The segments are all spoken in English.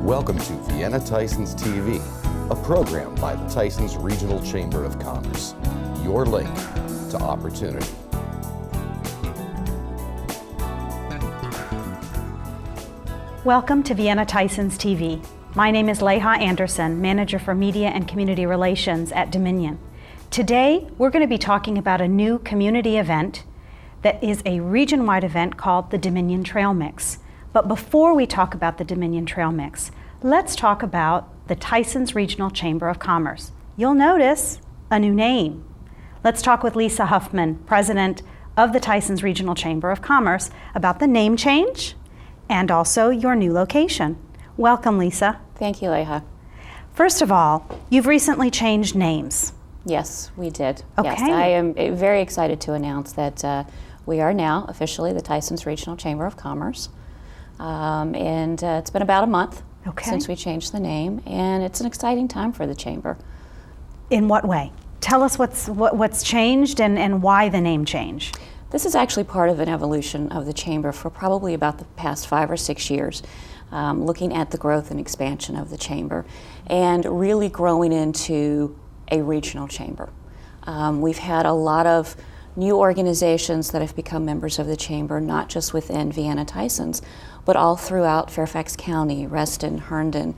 Welcome to Vienna Tysons TV, a program by the Tysons Regional Chamber of Commerce, your link to opportunity. Welcome to Vienna Tysons TV. My name is Leha Anderson, Manager for Media and Community Relations at Dominion. Today, we're going to be talking about a new community event that is a region-wide event called the Dominion Trail Mix. But before we talk about the Dominion Trail Mix, let's talk about the Tysons Regional Chamber of Commerce. You'll notice a new name. Let's talk with Lisa Huffman, President of the Tysons Regional Chamber of Commerce, about the name change and also your new location. Welcome, Lisa. Thank you, Leha. First of all, you've recently changed names. Yes, we did. Okay. Yes, I am very excited to announce that we are now officially the Tysons Regional Chamber of Commerce. And it's been about a month since we changed the name, and it's an exciting time for the Chamber. In what way? Tell us what's changed and why the name change. This is actually part of an evolution of the Chamber for probably about the past 5 or 6 years, looking at the growth and expansion of the Chamber and really growing into a regional chamber. We've had a lot of new organizations that have become members of the Chamber, not just within Vienna Tysons, but all throughout Fairfax County, Reston, Herndon.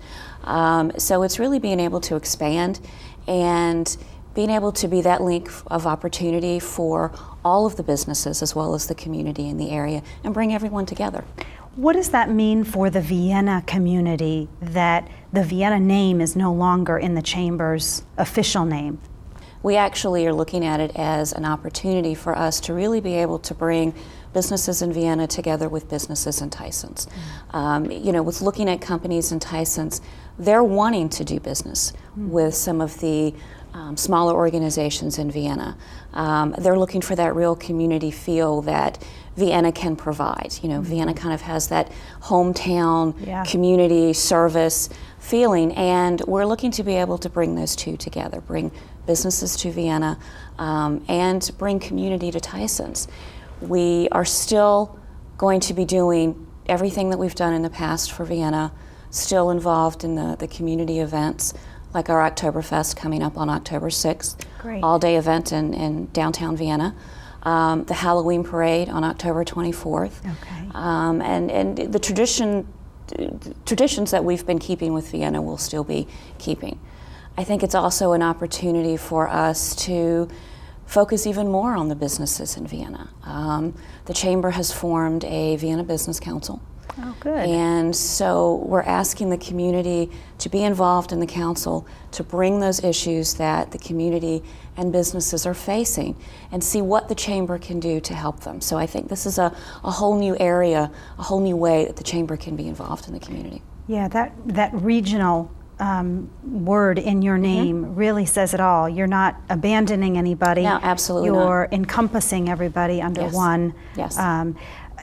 So it's really being able to expand and being able to be that link of opportunity for all of the businesses as well as the community in the area and bring everyone together. What does that mean for the Vienna community that the Vienna name is no longer in the Chamber's official name? We actually are looking at it as an opportunity for us to really be able to bring businesses in Vienna together with businesses in Tysons. With looking at companies in Tysons, they're wanting to do business with some of the smaller organizations in Vienna. They're looking for that real community feel that Vienna can provide. Vienna kind of has that hometown community service feeling, and we're looking to be able to bring those two together, bring businesses to Vienna and bring community to Tysons. We are still going to be doing everything that we've done in the past for Vienna, still involved in the community events, like our Oktoberfest coming up on October 6th, all-day event in downtown Vienna, the Halloween parade on October 24th, and the traditions that we've been keeping with Vienna will still be keeping. I think it's also an opportunity for us to focus even more on the businesses in Vienna. The Chamber has formed a Vienna Business Council. Oh, good. And so we're asking the community to be involved in the council, to bring those issues that the community and businesses are facing and see what the Chamber can do to help them. So I think this is a whole new area, a whole new way that the Chamber can be involved in the community. Yeah, that regional word in your name really says it all. You're not abandoning anybody. No, absolutely You're encompassing everybody under one. Yes.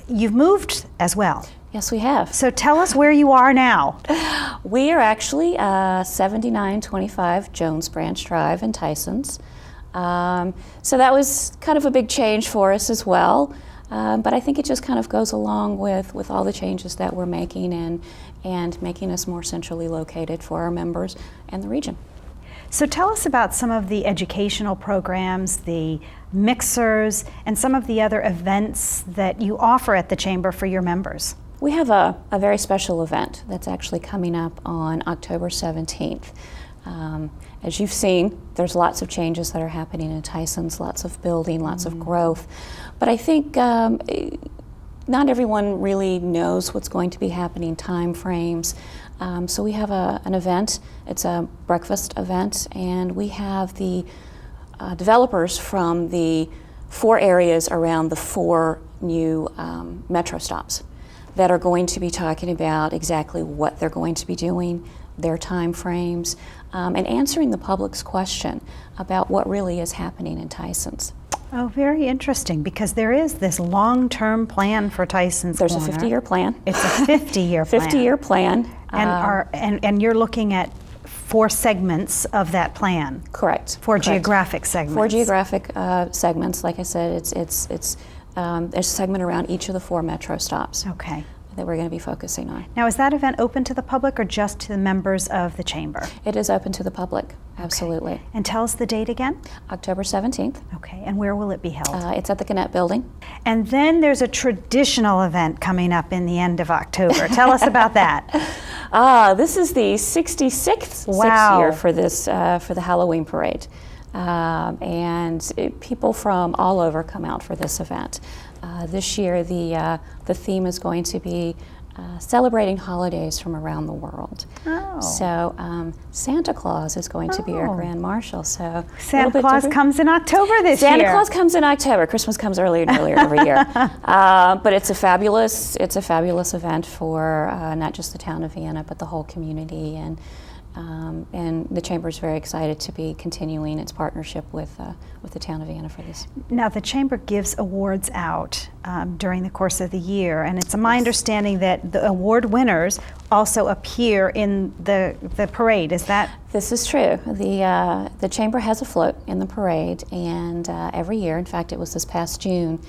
You've moved as well. Yes, we have. So tell us where you are now. We are actually 7925 Jones Branch Drive in Tysons. So that was kind of a big change for us as well. But I think it just kind of goes along with all the changes that we're making and making us more centrally located for our members and the region. So tell us about some of the educational programs, the mixers, and some of the other events that you offer at the Chamber for your members. We have a very special event that's actually coming up on October 17th. As you've seen, there's lots of changes that are happening in Tysons, lots of building, lots of growth. But I think not everyone really knows what's going to be happening, time frames. So we have an event. It's a breakfast event, and we have the developers from the 4 areas around the 4 new metro stops that are going to be talking about exactly what they're going to be doing, their time frames, and answering the public's question about what really is happening in Tysons. Oh, very interesting, because there is this long-term plan for Tysons There's Corner. a 50-year plan. It's a 50-year plan. 50-year plan. And you're looking at 4 segments of that plan. Correct. 4 geographic segments. 4 geographic segments. Like I said, it's there's a segment around each of the 4 metro stops. Okay. that we're going to be focusing on. Now, is that event open to the public or just to the members of the chamber? It is open to the public, absolutely. Okay. And tell us the date again. October 17th. Okay, and where will it be held? It's at the Gannett Building. And then there's a traditional event coming up in the end of October. Tell us about that. This is the 66th Wow. year for this for the Halloween parade, people from all over come out for this event. This year, the theme is going to be celebrating holidays from around the world. Oh. So Santa Claus is going to be our grand marshal. So Santa Claus comes in October this year. Santa Claus comes in October. Christmas comes earlier and earlier every year. But it's a fabulous event for not just the town of Vienna, but the whole community. And the Chamber is very excited to be continuing its partnership with the town of Vienna for this. Now, the Chamber gives awards out during the course of the year, and it's my understanding that the award winners also appear in the parade. Is that? This is true. The Chamber has a float in the parade, and every year, in fact, it was this past June,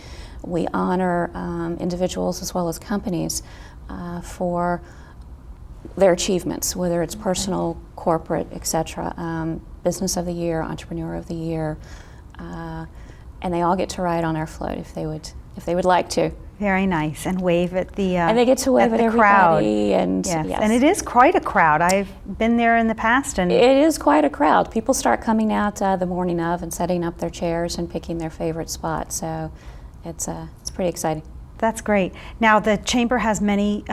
we honor individuals as well as companies for their achievements, whether it's personal, corporate, etc. Business of the year, entrepreneur of the year, and they all get to ride on our float if they would like to. Very nice, and wave at the and they get to wave at everybody, and yes. Yes. And it is quite a crowd. I've been there in the past, and it is quite a crowd. People start coming out the morning of and setting up their chairs and picking their favorite spot. So it's pretty exciting. That's great. Now, the Chamber has many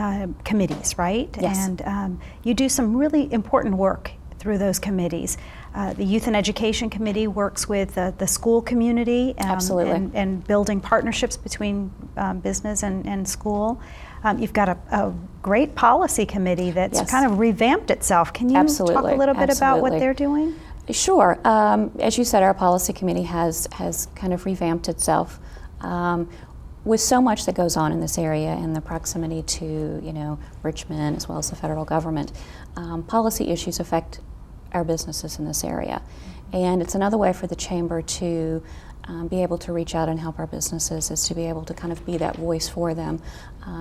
committees, right? Yes. And you do some really important work through those committees. The Youth and Education Committee works with the school community Absolutely. and building partnerships between business and school. You've got a great policy committee that's Yes. kind of revamped itself. Can you Absolutely. talk a little bit about what Absolutely. they're doing? Sure. As you said, our policy committee has kind of revamped itself. With so much that goes on in this area and the proximity to Richmond as well as the federal government, policy issues affect our businesses in this area. And it's another way for the Chamber to be able to reach out and help our businesses is to be able to kind of be that voice for them,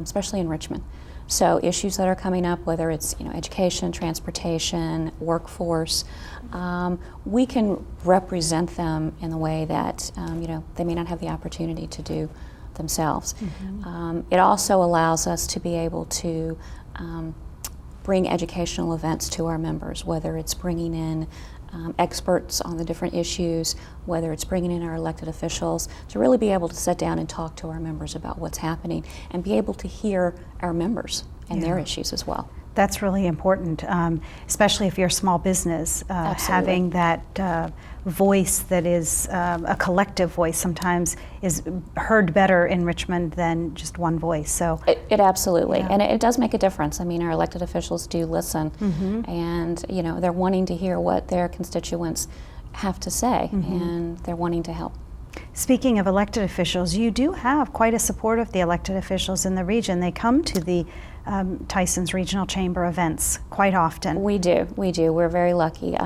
especially in Richmond. So issues that are coming up, whether it's education, transportation, workforce, we can represent them in the way that they may not have the opportunity to do themselves. Mm-hmm. It also allows us to be able to bring educational events to our members, whether it's bringing in experts on the different issues, whether it's bringing in our elected officials, to really be able to sit down and talk to our members about what's happening and be able to hear our members and their issues as well. That's really important, especially if you're a small business. Having that voice that is a collective voice sometimes is heard better in Richmond than just one voice. So it absolutely, Yeah. and it does make a difference. I mean, our elected officials do listen, and they're wanting to hear what their constituents have to say, and they're wanting to help. Speaking of elected officials, you do have quite a support of the elected officials in the region. They come to the TysonsRegional Chamber events quite often. We do. We're very lucky.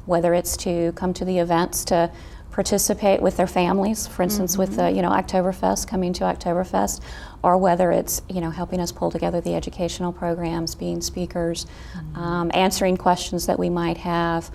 Whether it's to come to the events to participate with their families, for instance, with Oktoberfest, coming to Oktoberfest, or whether it's helping us pull together the educational programs, being speakers, answering questions that we might have.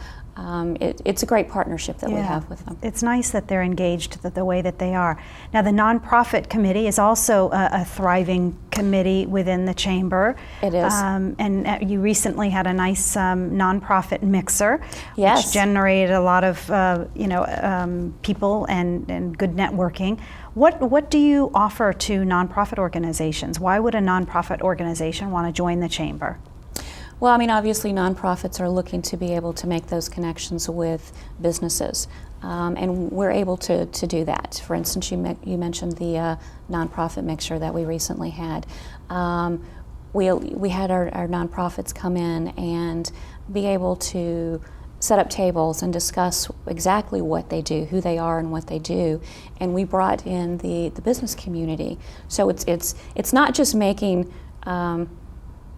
It's a great partnership that we have with them. It's nice that they're engaged the way that they are. Now, the nonprofit committee is also a thriving committee within the Chamber. It is. And you recently had a nice nonprofit mixer, Yes. which generated a lot of people and good networking. What do you offer to nonprofit organizations? Why would a nonprofit organization want to join the Chamber? Well, I mean, obviously nonprofits are looking to be able to make those connections with businesses, and we're able to do that. For instance, you mentioned the nonprofit mixer that we recently had. We had our nonprofits come in and be able to set up tables and discuss exactly what they do, who they are and what they do, and we brought in the business community. So it's not just making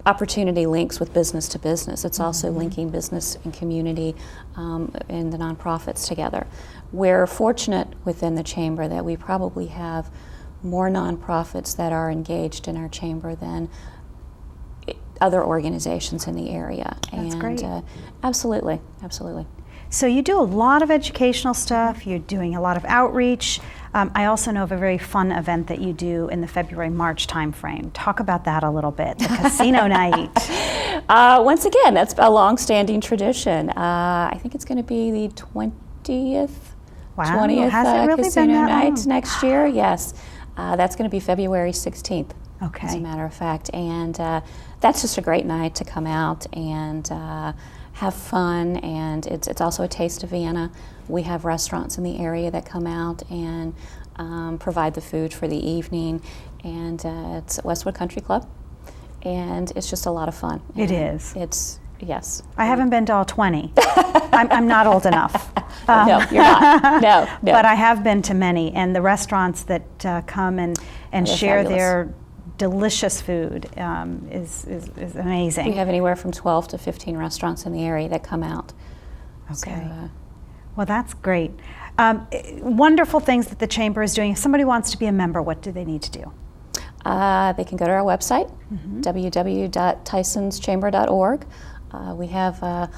opportunity links with business to business. It's also linking business and community and the nonprofits together. We're fortunate within the Chamber that we probably have more nonprofits that are engaged in our chamber than other organizations in the area. That's great. Absolutely, absolutely. So you do a lot of educational stuff, you're doing a lot of outreach. I also know of a very fun event that you do in the February-March timeframe. Talk about that a little bit, the casino night. Once again, that's a long-standing tradition. I think it's going to be the 20th, Wow, 20th has it really casino been that night long? next year. Yes, that's going to be February 16th. Okay. As a matter of fact, and that's just a great night to come out and have fun, and it's also a taste of Vienna. We have restaurants in the area that come out and provide the food for the evening, and it's at Westwood Country Club, and it's just a lot of fun. It is. Yes. I haven't been to all 20. I'm not old enough. No, you're not. No. But I have been to many, and the restaurants that come and share fabulous. their delicious food is amazing. We have anywhere from 12 to 15 restaurants in the area that come out. Okay. So, Well, that's great. Wonderful things that the Chamber is doing. If somebody wants to be a member, what do they need to do? they can go to our website, www.TysonsChamber.org. We have our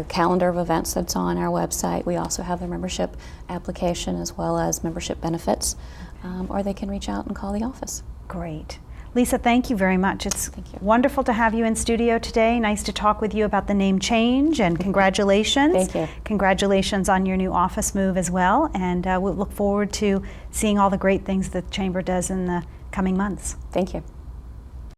calendar of events that's on our website. We also have the membership application as well as membership benefits, or they can reach out and call the office. Great. Lisa, thank you very much. It's Thank you. wonderful to have you in studio today. Nice to talk with you about the name change, and congratulations. Thank you. Congratulations on your new office move as well, and we'll look forward to seeing all the great things that the Chamber does in the coming months. Thank you.